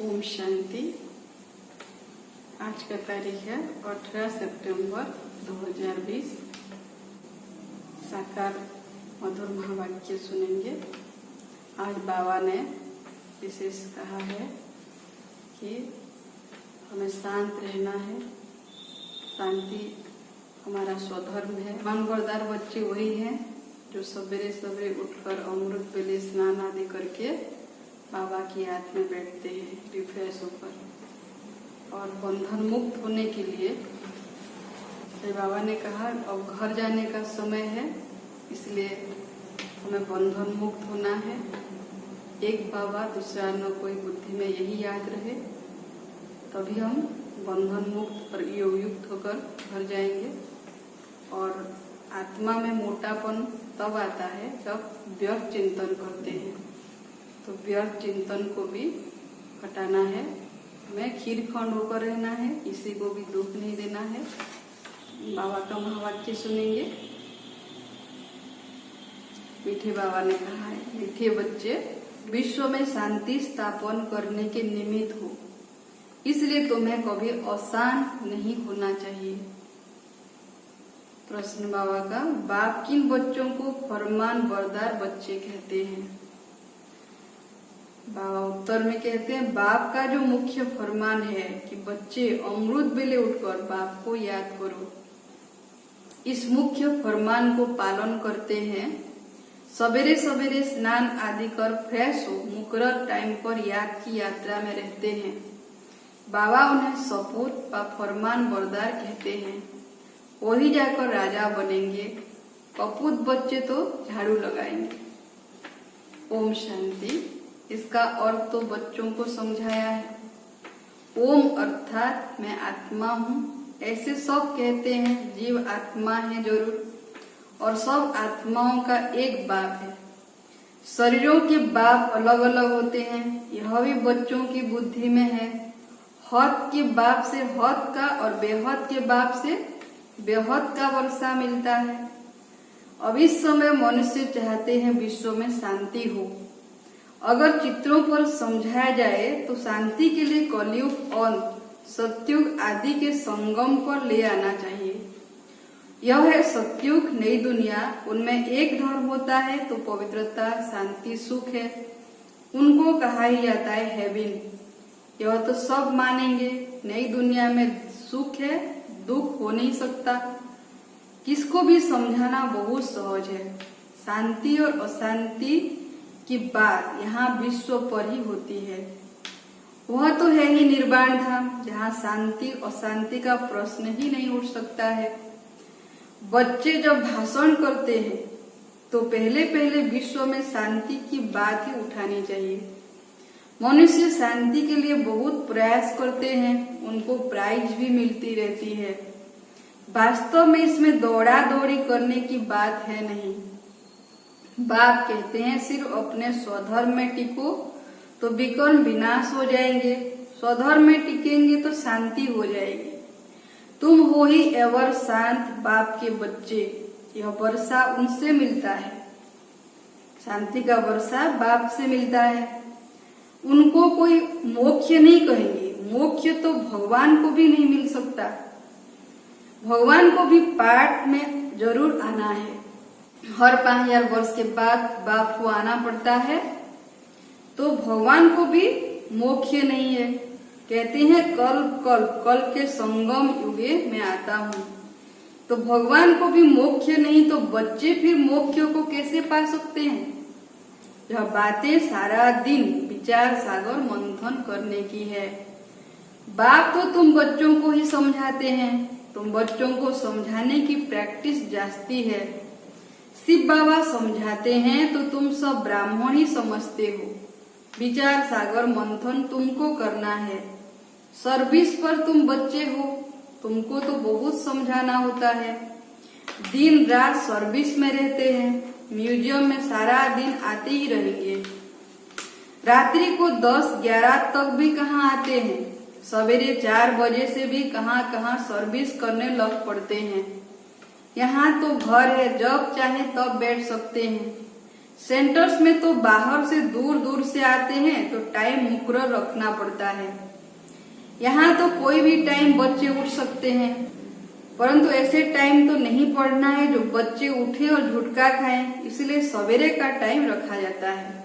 ओम शांति। आज का तारीख है 18 सितंबर 2020। साकार मधुर महावाक्य सुनेंगे। आज बाबा ने विशेष कहा है कि हमें शांत रहना है। शांति हमारा स्वधर्म है। मनवरदार बच्चे वही हैं जो सवेरे सवेरे उठकर अमृत बेले स्नान आदि करके बाबा की याद में बैठते हैं रिफ्रेश होकर। और बंधन मुक्त होने के लिए बाबा ने कहा अब घर जाने का समय है, इसलिए हमें बंधन मुक्त होना है। एक बाबा दूसरा न कोई बुद्धि में यही याद रहे, तभी हम बंधन मुक्त और योग युक्त होकर घर जाएंगे। और आत्मा में मोटापन तब आता है जब व्यर्थ चिंतन करते हैं, तो व्यर्थ चिंतन को भी हटाना है। हमें खीरखंड होकर रहना है, किसी को भी दुख नहीं देना है। बाबा का महावाक्य सुनेंगे। मीठे बाबा ने कहा है, मीठे बच्चे विश्व में शांति स्थापन करने के निमित्त हो, इसलिए तुम्हें कभी अशांत नहीं होना चाहिए। प्रश्न बाबा का, बाप किन बच्चों को फरमान बरदार बच्चे कहते हैं? बाबा उत्तर में कहते हैं, बाप का जो मुख्य फरमान है कि बच्चे अमृत बेले उठकर बाप को याद करो, इस मुख्य फरमान को पालन करते हैं। सवेरे सवेरे स्नान आदि कर फ्रेश हो मुकर्रर टाइम पर याद की यात्रा में रहते हैं। बाबा उन्हें सपूत व फरमान बरदार कहते हैं। वही जाकर राजा बनेंगे। कपूत बच्चे तो झाड़ू लगाएंगे। ओम शांति। इसका अर्थ तो बच्चों को समझाया है। ओम अर्थात मैं आत्मा हूँ, ऐसे सब कहते हैं। जीव आत्मा है जरूर, और सब आत्माओं का एक बाप है। शरीरों के बाप अलग अलग होते हैं, यह भी बच्चों की बुद्धि में है। हद के बाप से हद का और बेहद के बाप से बेहद का वर्षा मिलता है। अब इस समय मनुष्य चाहते हैं विश्व में शांति हो। अगर चित्रों पर समझाया जाए तो शांति के लिए कलयुग और सतयुग आदि के संगम पर ले आना चाहिए। यह है सतयुग, नई दुनिया। उनमें एक धर्म होता है तो पवित्रता, शांति, सुख है। उनको कहा ही जाता है हेवन। यह तो सब मानेंगे। नई दुनिया में सुख है, दुख हो नहीं सकता। किसको भी समझाना बहुत सहज है। शांति और अशांति की बात यहाँ विश्व पर ही होती है। वह तो है ही निर्वाण धाम, जहाँ शांति अशांति का प्रश्न ही नहीं उठ सकता है। बच्चे जब भाषण करते हैं तो पहले पहले विश्व में शांति की बात ही उठानी चाहिए। मनुष्य शांति के लिए बहुत प्रयास करते हैं, उनको प्राइज भी मिलती रहती है। वास्तव में इसमें दौड़ा दौड़ी करने की बात है नहीं। बाप कहते हैं सिर्फ अपने स्वधर्म में टिको तो विकर्ण विनाश हो जाएंगे, स्वधर्म में टिकेंगे तो शांति हो जाएगी। तुम हो ही एवर शांत बाप के बच्चे। यह वर्षा उनसे मिलता है। शांति का वर्षा बाप से मिलता है। उनको कोई मोक्ष नहीं कहेंगे। मोक्ष तो भगवान को भी नहीं मिल सकता। भगवान को भी पाठ में जरूर आना है। हर 5000 वर्ष के बाद बाप को आना पड़ता है, तो भगवान को भी मोक्ष नहीं है। कहते हैं कल के संगम युगे मैं आता हूँ। तो भगवान को भी मोक्ष नहीं, तो बच्चे फिर मोक्ष को कैसे पा सकते हैं? यह बातें सारा दिन विचार सागर मंथन करने की है। बाप तो तुम बच्चों को ही समझाते हैं। तुम बच्चों को समझाने की प्रैक्टिस जास्ती है। शिव बाबा समझाते हैं तो तुम सब ब्राह्मण ही समझते हो। विचार सागर मंथन तुमको करना है। सर्विस पर तुम बच्चे हो, तुमको तो बहुत समझाना होता है। दिन रात सर्विस में रहते हैं। म्यूजियम में सारा दिन आते ही रहेंगे। रात्रि को 10-11 तक भी कहाँ आते हैं। सवेरे 4 बजे से भी कहाँ सर्विस करने लग पड़ते हैं। यहाँ तो घर है, जब चाहे तब बैठ सकते हैं। सेंटर्स में तो बाहर से दूर दूर से आते हैं तो टाइम मुकर्रर रखना पड़ता है। यहाँ तो कोई भी टाइम बच्चे उठ सकते हैं, परंतु ऐसे टाइम तो नहीं पढ़ना है जो बच्चे उठे और झुटका खाएं, इसलिए सवेरे का टाइम रखा जाता है।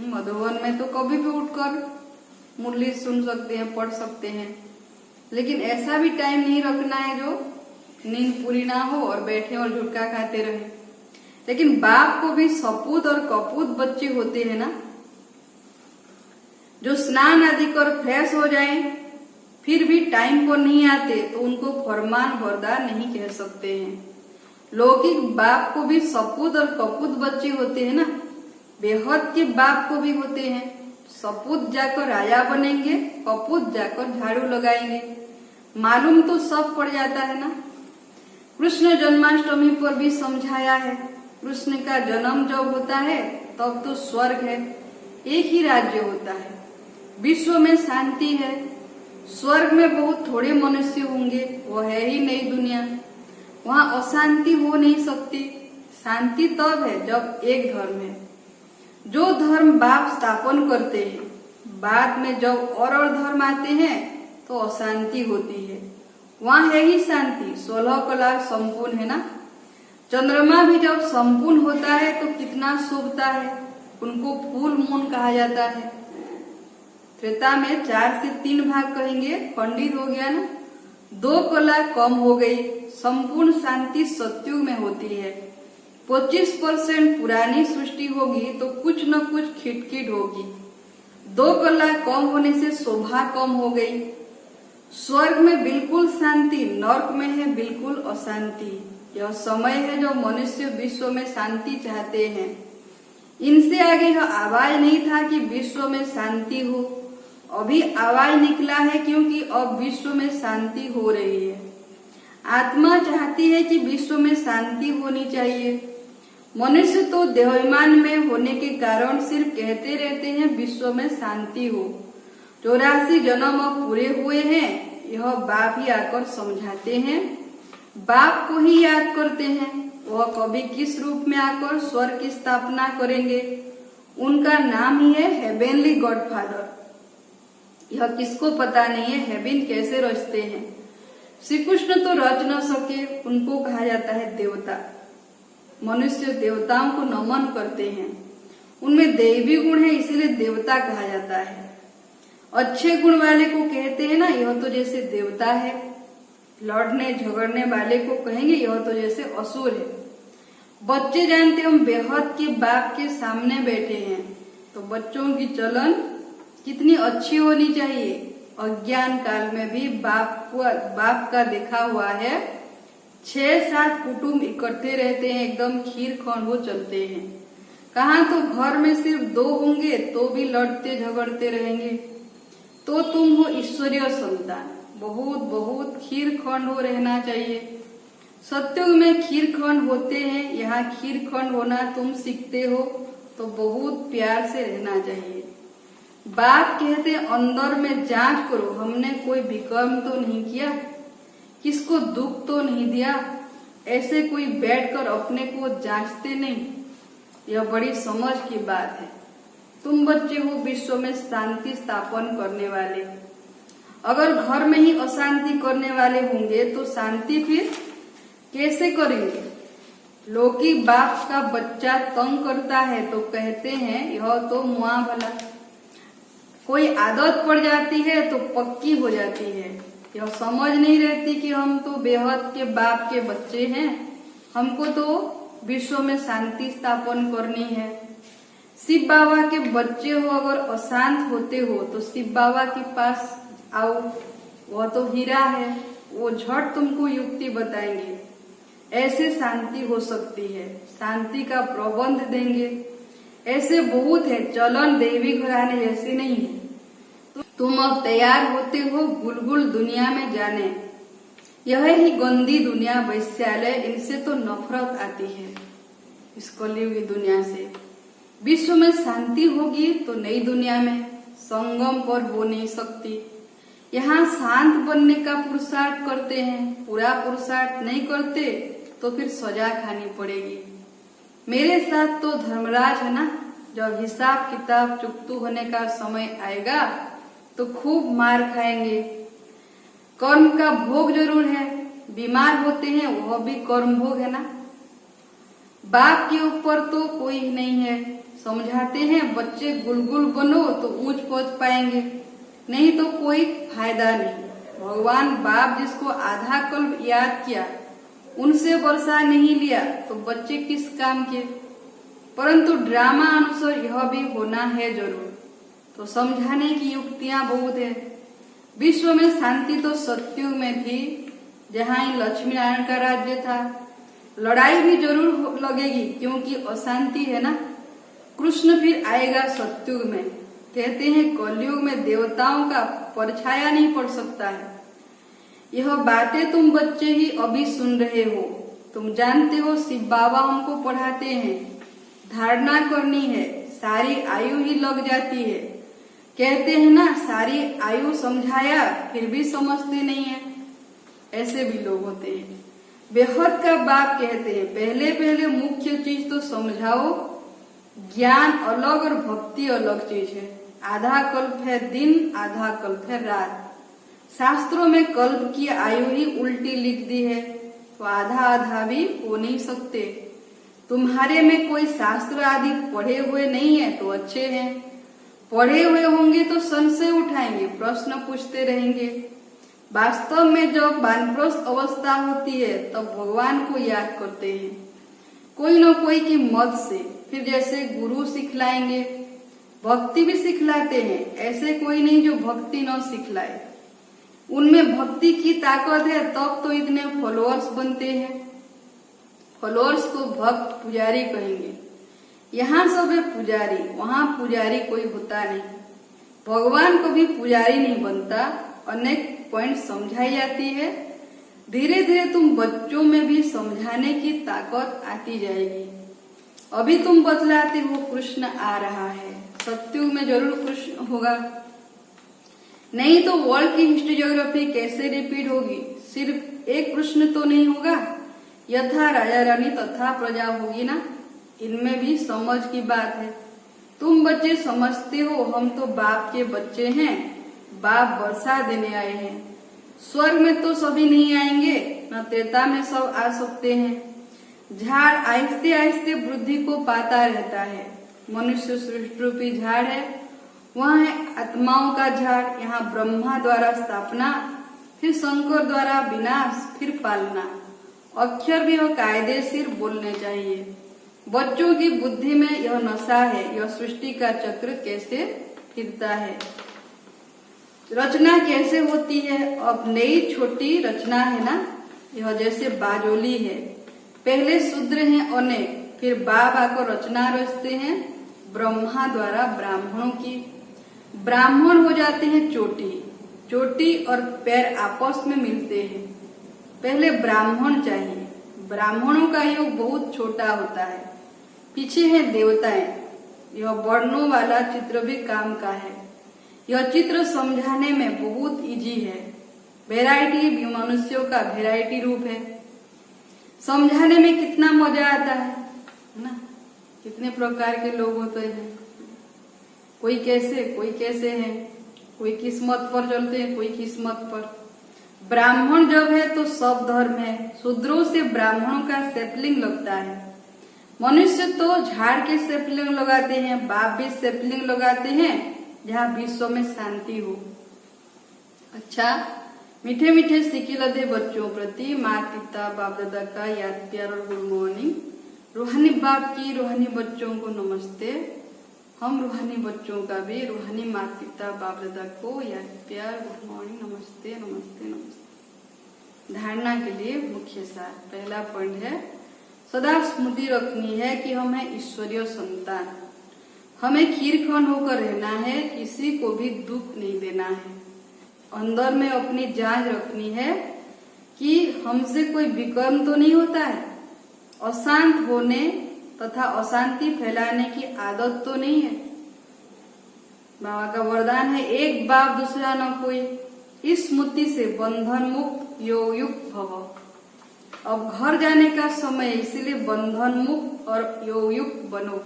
मधुबन में तो कभी भी उठकर मुरली सुन सकते हैं, पढ़ सकते हैं, लेकिन ऐसा भी टाइम नहीं रखना है जो नींद पूरी ना हो और बैठे और झुटका खाते रहे। लेकिन बाप को भी सपूत और कपूत बच्चे होते हैं ना, जो स्नान आदि कर फ्रेश हो जाएं, फिर भी टाइम पर नहीं आते तो उनको फरमान बरदार नहीं कह सकते हैं। लौकिक बाप को भी सपूत और कपूत बच्चे होते हैं ना, बेहद के बाप को भी होते हैं। सपूत जाकर राजा बनेंगे, कपूत जाकर झाड़ू लगाएंगे, मालूम तो सब पड़ जाता है ना। कृष्ण जन्माष्टमी पर भी समझाया है, कृष्ण का जन्म जब होता है तब तो स्वर्ग है, एक ही राज्य होता है, विश्व में शांति है। स्वर्ग में बहुत थोड़े मनुष्य होंगे, वो है ही नई दुनिया, वहाँ अशांति हो नहीं सकती। शांति तब है जब एक धर्म है। जो धर्म बाप स्थापन करते हैं, बाद में जब और धर्म आते हैं तो अशांति होती है, वहाँ है ही शांति। 16 कला संपूर्ण है ना। चंद्रमा भी जब संपूर्ण होता है तो कितना शोभता है, उनको फुल मून कहा जाता है। त्रेता में 4 से 3 भाग कहेंगे, खंडित हो गया ना, 2 कला कम हो गई। संपूर्ण शांति सत्युग में होती है। 25% पुरानी सृष्टि होगी तो कुछ न कुछ खिटखिट होगी। 2 कला कम होने से शोभा कम हो गई। स्वर्ग में बिल्कुल शांति, नर्क में है बिल्कुल अशांति। यह समय है जो मनुष्य विश्व में शांति चाहते हैं। इनसे आगे यह आवाज नहीं था कि विश्व में शांति हो, अभी आवाज निकला है क्योंकि अब विश्व में शांति हो रही है। आत्मा चाहती है कि विश्व में शांति होनी चाहिए। मनुष्य तो देहाभिमान में होने के कारण सिर्फ कहते रहते हैं विश्व में शांति हो। 84 जन्म अब पूरे हुए हैं, यह बाप ही आकर समझाते हैं। बाप को ही याद करते हैं, वह कभी किस रूप में आकर स्वर्ग की स्थापना करेंगे। उनका नाम ही है हेवेनली गॉडफादर। यह किसको पता नहीं है हेवन कैसे रचते हैं। श्री कृष्ण तो रच न सके, उनको कहा जाता है देवता। मनुष्य देवताओं को नमन करते हैं, उनमें दैवी गुण है इसीलिए देवता कहा जाता है। अच्छे गुण वाले को कहते हैं ना, यह तो जैसे देवता है। लड़ने झगड़ने वाले को कहेंगे यह तो जैसे असुर है। बच्चे जानते हम बेहद के बाप के सामने बैठे हैं तो बच्चों की चलन कितनी अच्छी होनी चाहिए। अज्ञान काल में भी बाप का देखा हुआ है, 6-7 कुटुंब इकट्ठे रहते हैं, एकदम खीर खंड हो चलते हैं। कहाँ तो घर में सिर्फ 2 होंगे तो भी लड़ते झगड़ते रहेंगे। तो तुम हो ईश्वरीय संतान, बहुत बहुत खीर खंड हो रहना चाहिए। सत्युग में खीर खंड होते हैं, यहाँ खीर खंड होना तुम सीखते हो तो बहुत प्यार से रहना चाहिए। बाप कहते अंदर में जांच करो, हमने कोई विक्रम तो नहीं किया, किसको दुख तो नहीं दिया। ऐसे कोई बैठकर अपने को जांचते नहीं, यह बड़ी समझ की बात है। तुम बच्चे हो विश्व में शांति स्थापन करने वाले। अगर घर में ही अशांति करने वाले होंगे तो शांति फिर कैसे करेंगे। लौकिक बाप का बच्चा तंग करता है तो कहते हैं यह तो मुआ भला। कोई आदत पड़ जाती है तो पक्की हो जाती है। यह समझ नहीं रहती कि हम तो बेहद के बाप के बच्चे हैं, हमको तो विश्व में शांति स्थापन करनी है। शिव बाबा के बच्चे हो, अगर अशांत होते हो तो शिव बाबा के पास आओ, वह तो हीरा है, वो झट तुमको युक्ति बताएंगे, ऐसे शांति हो सकती है, शांति का प्रबंध देंगे। ऐसे बहुत है, चलन देवी घराने जैसी नहीं है। तुम अब तैयार होते हो गुलगुल दुनिया में जाने। यह ही गंदी दुनिया वैश्यालय, इनसे तो नफरत आती है इस कलयुगी दुनिया से। विश्व में शांति होगी तो नई दुनिया में संगम पर हो नहीं सकती। यहाँ शांत बनने का पुरुषार्थ करते हैं, पूरा पुरुषार्थ नहीं करते तो फिर सजा खानी पड़ेगी। मेरे साथ तो धर्मराज है ना, जब हिसाब किताब चुकतू होने का समय आएगा तो खूब मार खाएंगे। कर्म का भोग जरूर है, बीमार होते हैं वह भी कर्म भोग है ना। बाप के ऊपर तो कोई नहीं है, समझाते हैं बच्चे गुलगुल बनो तो ऊंच पहुंच पाएंगे, नहीं तो कोई फायदा नहीं। भगवान बाप जिसको आधा कल्प याद किया उनसे वर्षा नहीं लिया तो बच्चे किस काम के। परंतु ड्रामा अनुसार यह भी होना है जरूर, तो समझाने की युक्तियां बहुत है। विश्व में शांति तो सतयुग में थी, जहाँ लक्ष्मी नारायण का राज्य था। लड़ाई भी जरूर लगेगी क्योंकि अशांति है ना। कृष्ण फिर आएगा सतयुग में, कहते हैं कलयुग में देवताओं का परछाया नहीं पड़ सकता है। यह बातें तुम बच्चे ही अभी सुन रहे हो। तुम जानते हो शिव बाबा हमको पढ़ाते हैं, धारणा करनी है, सारी आयु ही लग जाती है। कहते हैं ना सारी आयु समझाया फिर भी समझते नहीं है, ऐसे भी लोग होते हैं। बेहद का बाप कहते हैं पहले पहले मुख्य चीज तो समझाओ, ज्ञान अलग और भक्ति अलग चीज है। आधा कल्प है दिन, आधा कल्प है रात। शास्त्रों में कल्प की आयु ही उल्टी लिख दी है, तो आधा आधा भी हो नहीं सकते। तुम्हारे में कोई शास्त्र आदि पढ़े हुए नहीं है तो अच्छे हैं, पढ़े हुए होंगे तो संशय उठाएंगे, प्रश्न पूछते रहेंगे। वास्तव में जब वानप्रस्थ अवस्था होती है तब भगवान को याद करते हैं, कोई न कोई की मत से। फिर जैसे गुरु सिखलाएंगे, भक्ति भी सिखलाते हैं, ऐसे कोई नहीं जो भक्ति न सिखलाए। उनमें भक्ति की ताकत है तब तो इतने फॉलोअर्स बनते हैं। फॉलोअर्स को भक्त पुजारी कहेंगे। यहाँ सब है पुजारी, वहाँ पुजारी कोई होता नहीं। भगवान को भी पुजारी नहीं बनता, अनेक पॉइंट समझाई जाती है। धीरे धीरे तुम बच्चों में भी समझाने की ताकत आती जाएगी। अभी तुम बतलाते हो कृष्ण आ रहा है, सतयुग में जरूर कृष्ण होगा, नहीं तो वर्ल्ड की हिस्ट्री ज्योग्राफी कैसे रिपीट होगी। सिर्फ एक कृष्ण तो नहीं होगा, यथा राजा रानी तथा प्रजा होगी ना। इनमें भी समझ की बात है। तुम बच्चे समझते हो हम तो बाप के बच्चे हैं, बाप वर्षा देने आए हैं। स्वर्ग में तो सभी नहीं आएंगे, न त्रेता में सब आ सकते हैं। झाड़ आहिस्ते आहिस्ते वृद्धि को पाता रहता है। मनुष्य सृष्टि रूपी झाड़ है, वहाँ है आत्माओं का झाड़। यहाँ ब्रह्मा द्वारा स्थापना, फिर शंकर द्वारा विनाश, फिर पालना। अक्षर भी वह कायदेशीर बोलने चाहिए। बच्चों की बुद्धि में यह नशा है, यह सृष्टि का चक्र कैसे फिरता है, रचना कैसे होती है। अब नई छोटी रचना है ना, यह जैसे बाजोली है। पहले शूद्र हैं अनेक, फिर बाप आकर रचना रचते हैं ब्रह्मा द्वारा ब्राह्मणों की। ब्राह्मण हो जाते हैं चोटी, चोटी और पैर आपस में मिलते हैं। पहले ब्राह्मण चाहिए। ब्राह्मणों का योग बहुत छोटा होता है। पीछे है देवताएं। यह वर्णों वाला चित्र भी काम का है। यह चित्र समझाने में बहुत इजी है। वैरायटी भी मनुष्यों का वैरायटी रूप है। समझाने में कितना मजा आता है ना। कितने प्रकार के लोग होते हैं, कोई कैसे हैं, कोई किस्मत पर चलते हैं, कोई किस्मत पर। ब्राह्मण जब है तो सब धर्म है। शूद्रों से ब्राह्मणों का सेपलिंग लगता है। मनुष्य तो झाड़ के सेपलिंग लगाते हैं, बाप भी सेपलिंग लगाते हैं, जहाँ विश्व में शांति हो। अच्छा, मीठे मीठे सिक्के लदे बच्चों प्रति माता पिता बाप दादा का याद प्यार और गुड मॉर्निंग। रूहानी बाप की रूहानी बच्चों को नमस्ते। हम रूहानी बच्चों का भी रूहानी माता पिता बाप दादा को याद प्यार गुड मॉर्निंग, नमस्ते नमस्ते नमस्ते। धारणा के लिए मुख्य सार। पहला पॉइंट है, सदा स्मृति रखनी है कि हम है ईश्वरीय संतान। हमें खीरखंड होकर रहना है, किसी को भी दुख नहीं देना है। अंदर में अपनी जांच रखनी है कि हमसे कोई विकर्म तो नहीं होता है। अशांत होने तथा अशांति फैलाने की आदत तो नहीं है। बाबा का वरदान है, एक बाप दूसरा न कोई। इस स्मृति से बंधन मुक्त योग युक्त भव। अब घर जाने का समय, इसीलिए बंधन मुक्त और योगयुक्त बनो।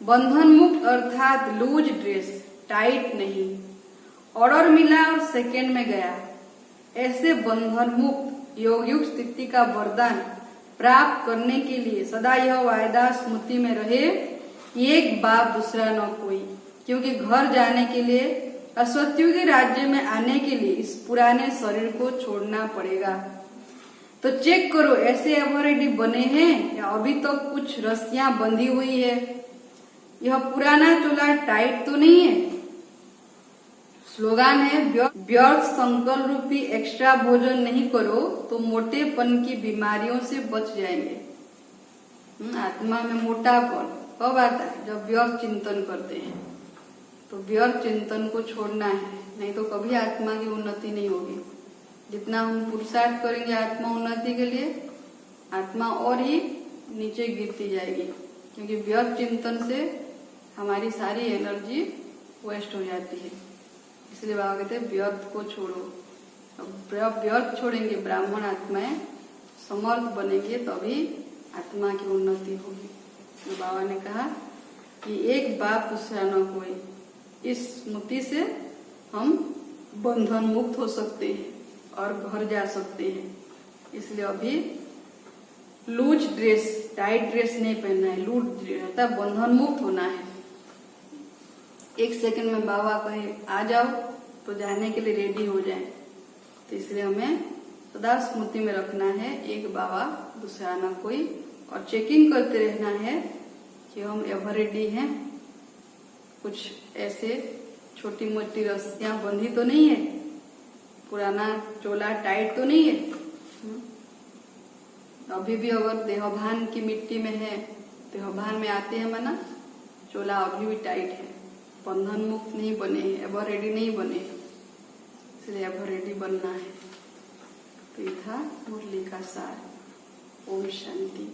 बंधन मुक्त अर्थात लूज ड्रेस, टाइट नहीं। ऑर्डर मिला और सेकेंड में गया, ऐसे बंधन मुक्त योगयुक्त स्थिति का वरदान प्राप्त करने के लिए सदा यह वायदा स्मृति में रहे, एक बाप दूसरा न कोई। क्योंकि घर जाने के लिए, असत्यों के राज्य में आने के लिए इस पुराने शरीर को छोड़ना पड़ेगा। तो चेक करो, ऐसे ऑलरेडी बने हैं या अभी तो कुछ रस्सियां बंधी हुई है। यह पुराना चोला टाइट तो नहीं है। स्लोगान है, व्यर्थ संकल्प रूपी एक्स्ट्रा भोजन नहीं करो तो मोटेपन की बीमारियों से बच जाएंगे। आत्मा में मोटापन कब आता है? जब व्यर्थ चिंतन करते हैं। तो व्यर्थ चिंतन को छोड़ना है, नहीं तो कभी आत्मा की उन्नति नहीं होगी। जितना हम पुरुषार्थ करेंगे आत्मा उन्नति के लिए, आत्मा और ही नीचे गिरती जाएगी। क्योंकि व्यर्थ चिंतन से हमारी सारी एनर्जी वेस्ट हो जाती है। इसलिए बाबा कहते हैं व्यर्थ को छोड़ो। अब व्यर्थ छोड़ेंगे, ब्राह्मण आत्माएं समर्थ बनेंगे, तभी आत्मा की उन्नति होगी। तो बाबा ने कहा कि एक बाप दूसरा न कोई, इस स्मृति से हम बंधन मुक्त हो सकते हैं और घर जा सकते हैं। इसलिए अभी लूज ड्रेस, टाइट ड्रेस नहीं पहनना है। लूज ड्रेस रहता है, बंधन मुक्त होना है। एक सेकंड में बाबा कहे आ जाओ तो जाने के लिए रेडी हो जाए। तो इसलिए हमें सदा स्मृति में रखना है, एक बाबा दूसरा ना कोई, और चेकिंग करते रहना है कि हम एवर रेडी हैं। कुछ ऐसे छोटी मोटी रस्सियां बंधी तो नहीं है, पुराना चोला टाइट तो नहीं है। अभी भी अगर देहभान की मिट्टी में है, देहभान में आते हैं मना, चोला अभी भी टाइट है, बंधन मुक्त नहीं बने हैं, एवर रेडी नहीं बने, इसलिए एवर रेडी बनना है। तो ये था मुरली का सार। ओम शांति।